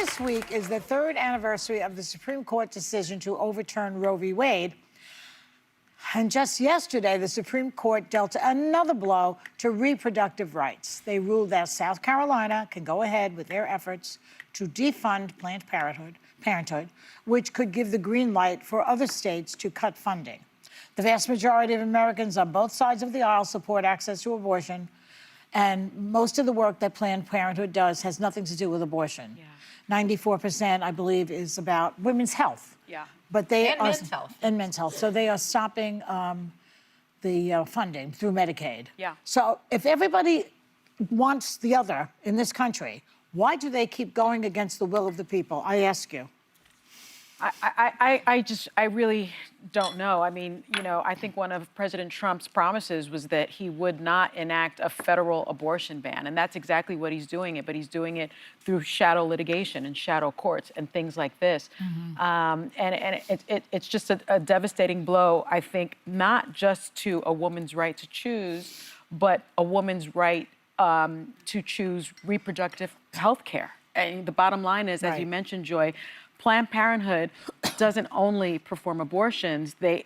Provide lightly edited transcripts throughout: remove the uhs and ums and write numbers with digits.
this week is the third anniversary of the Supreme Court decision to overturn Roe v. Wade. And just yesterday, the Supreme Court dealt another blow to reproductive rights. They ruled that South Carolina can go ahead with their efforts to defund Planned Parenthood, which could give the green light for other states to cut funding. The vast majority of Americans on both sides of the aisle support access to abortion, and most of the work that Planned Parenthood does has nothing to do with abortion. Yeah. 94%, I believe, is about women's health. Yeah. But they and men's health. And men's health. So they are stopping the funding through Medicaid. Yeah. So if everybody wants the other in this country, why do they keep going against the will of the people? I ask you. I really don't know. I mean, you know, I think one of President Trump's promises was that he would not enact a federal abortion ban, and that's exactly what he's doing it, but he's doing it through shadow litigation and shadow courts and things like this. And it's just a devastating blow, I think, not just to a woman's right to choose, but a woman's right to choose reproductive health care. And the bottom line is, as you mentioned, Joy, Planned Parenthood doesn't only perform abortions, they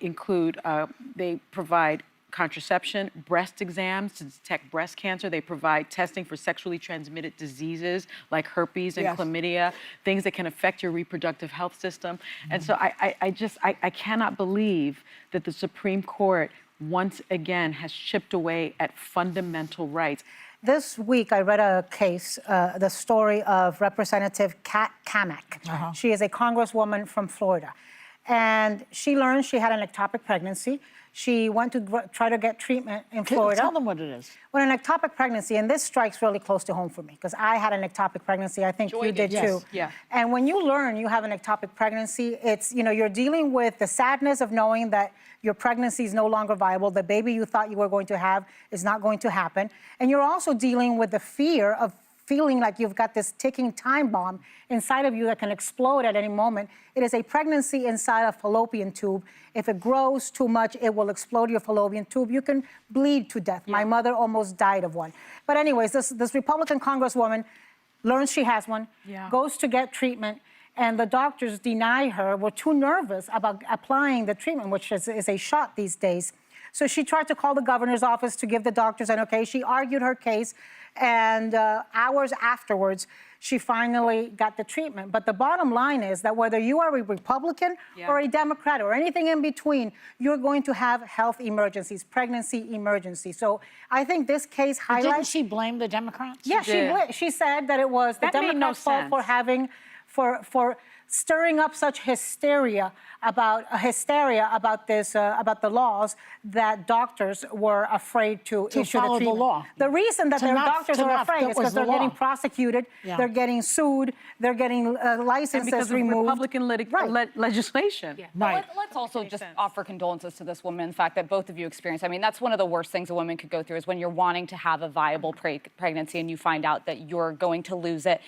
provide contraception, breast exams to detect breast cancer. They provide testing for sexually transmitted diseases like herpes and chlamydia, things that can affect your reproductive health system. And so I cannot believe that the Supreme Court once again has chipped away at fundamental rights. This week, I read a case, the story of Representative Kat Cammack. She is a congresswoman from Florida. And she learned she had an ectopic pregnancy. She went to try to get treatment in Florida. Tell them what it is. Well, an ectopic pregnancy, and this strikes really close to home for me, because I had an ectopic pregnancy. I think you did too. Yeah. And when you learn you have an ectopic pregnancy, it's, you know, you're dealing with the sadness of knowing that your pregnancy is no longer viable. The baby you thought you were going to have is not going to happen. And you're also dealing with the fear of feeling like you've got this ticking time bomb inside of you that can explode at any moment. It is a pregnancy inside a fallopian tube. If it grows too much, it will explode your fallopian tube. You can bleed to death. My mother almost died of one. But anyways, this Republican congresswoman learns she has one, goes to get treatment, and the doctors deny her, were too nervous about applying the treatment, which is a shot these days. So she tried to call the governor's office to give the doctors an okay. She argued her case, and hours afterwards, she finally got the treatment. But the bottom line is that whether you are a Republican or a Democrat or anything in between, you're going to have health emergencies, pregnancy emergencies. So I think this case highlights... But didn't she blame the Democrats? Yeah, she said that it was the Democrats' fault for having... for stirring up such hysteria about this about the laws that doctors were afraid to issue follow the treatment. the law. The reason that their doctors are afraid is because they're getting prosecuted, they're getting sued, they're getting licenses because removed. Of Republican legislation. Right. Let's also just offer condolences to this woman, the fact that both of you experienced. I mean, that's one of the worst things a woman could go through is when you're wanting to have a viable pregnancy and you find out that you're going to lose it.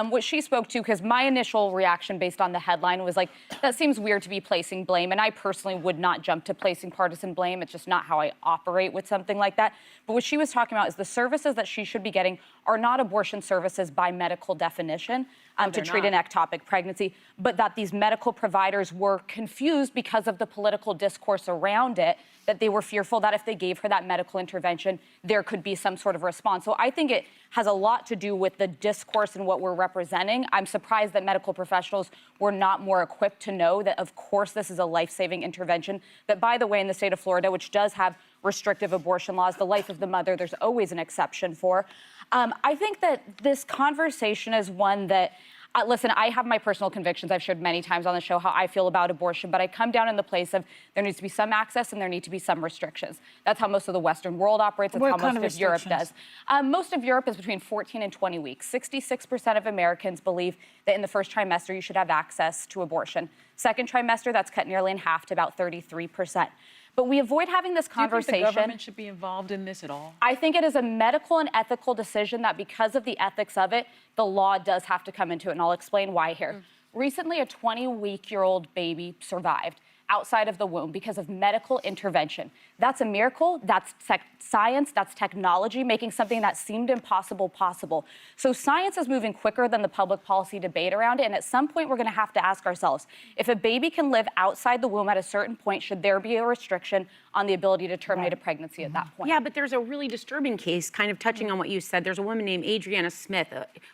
What she spoke to, because my initial reaction based on the headline was like, that seems weird to be placing blame. And I personally would not jump to placing partisan blame. It's just not how I operate with something like that. But what she was talking about is the services that she should be getting are not abortion services by medical definition to treat an ectopic pregnancy, but that these medical providers were confused because of the political discourse around it, that they were fearful that if they gave her that medical intervention, there could be some sort of response. So I think it has a lot to do with the discourse and what we're representing. I'm surprised that medical professionals were not more equipped to know that, of course, this is a life-saving intervention, that, by the way, in the state of Florida, which does have restrictive abortion laws, the life of the mother, there's always an exception for. I think that this conversation is one that, listen, I have my personal convictions. I've shared many times on the show how I feel about abortion, but I come down in the place of there needs to be some access and there need to be some restrictions. That's how most of the Western world operates. That's how most of Europe does. Most of Europe is between 14 and 20 weeks. 66% of Americans believe that in the first trimester you should have access to abortion. Second trimester, that's cut nearly in half to about 33%. But we avoid having this conversation. Do you think the government should be involved in this at all? I think it is a medical and ethical decision that because of the ethics of it, the law does have to come into it, and I'll explain why here. Recently, a 20-week-old baby survived. outside of the womb because of medical intervention. That's a miracle. That's science. That's technology making something that seemed impossible possible. So science is moving quicker than the public policy debate around it. And at some point, we're going to have to ask ourselves, if a baby can live outside the womb at a certain point, should there be a restriction on the ability to terminate a pregnancy at that point? Yeah, but there's a really disturbing case, kind of touching on what you said. There's a woman named Adriana Smith,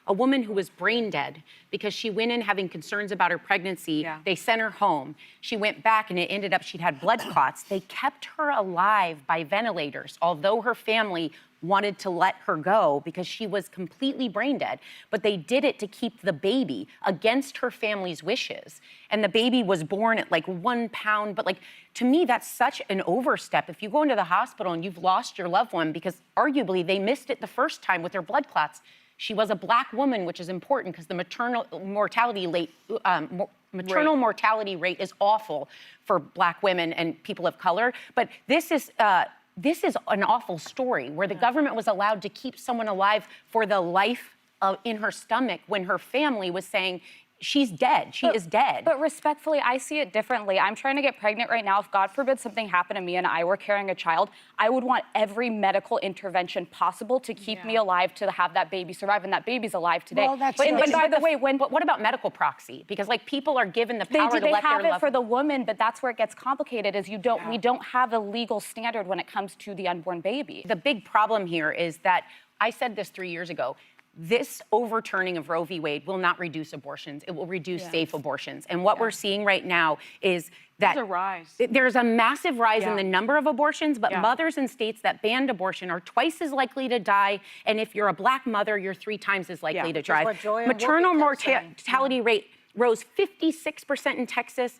a woman who was brain dead because she went in having concerns about her pregnancy. Yeah. They sent her home. She went back and it ended up she'd had blood clots. They kept her alive by ventilators, although her family wanted to let her go because she was completely brain dead. But they did it to keep the baby against her family's wishes. And the baby was born at like 1 pound. But like, to me, that's such an overstep. If you go into the hospital and you've lost your loved one because arguably they missed it the first time with their blood clots. She was a Black woman, which is important because the maternal mortality rate is awful for Black women and people of color. But this is an awful story where the government was allowed to keep someone alive for the life in her stomach when her family was saying, she's dead. She is dead. But respectfully, I see it differently. I'm trying to get pregnant right now. If God forbid something happened to me and I were carrying a child, I would want every medical intervention possible to keep me alive, to have that baby survive, and that baby's alive today. Well, that's But true. by the way, but what about medical proxy? Because like people are given the power to let their They have it loved for the woman, but that's where it gets complicated. Is we don't have a legal standard when it comes to the unborn baby. The big problem here is that I said this 3 years ago. This overturning of Roe v. Wade will not reduce abortions. It will reduce safe abortions. And what we're seeing right now is that There's a rise. There's a massive rise in the number of abortions, but Yeah. mothers in states that banned abortion are twice as likely to die. And if you're a Black mother, you're 3 times as likely to Which is die. what Joy and Maternal Whoopi kept saying. mortality rate rose 56% in Texas.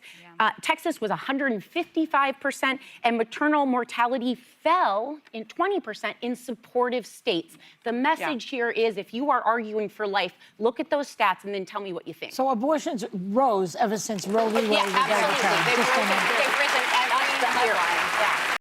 Texas was 155%, and maternal mortality fell in 20% in supportive states. The message here is if you are arguing for life, look at those stats and then tell me what you think. So abortions rose ever since Roe v. Wade was overturned. Absolutely. Just a minute. They've risen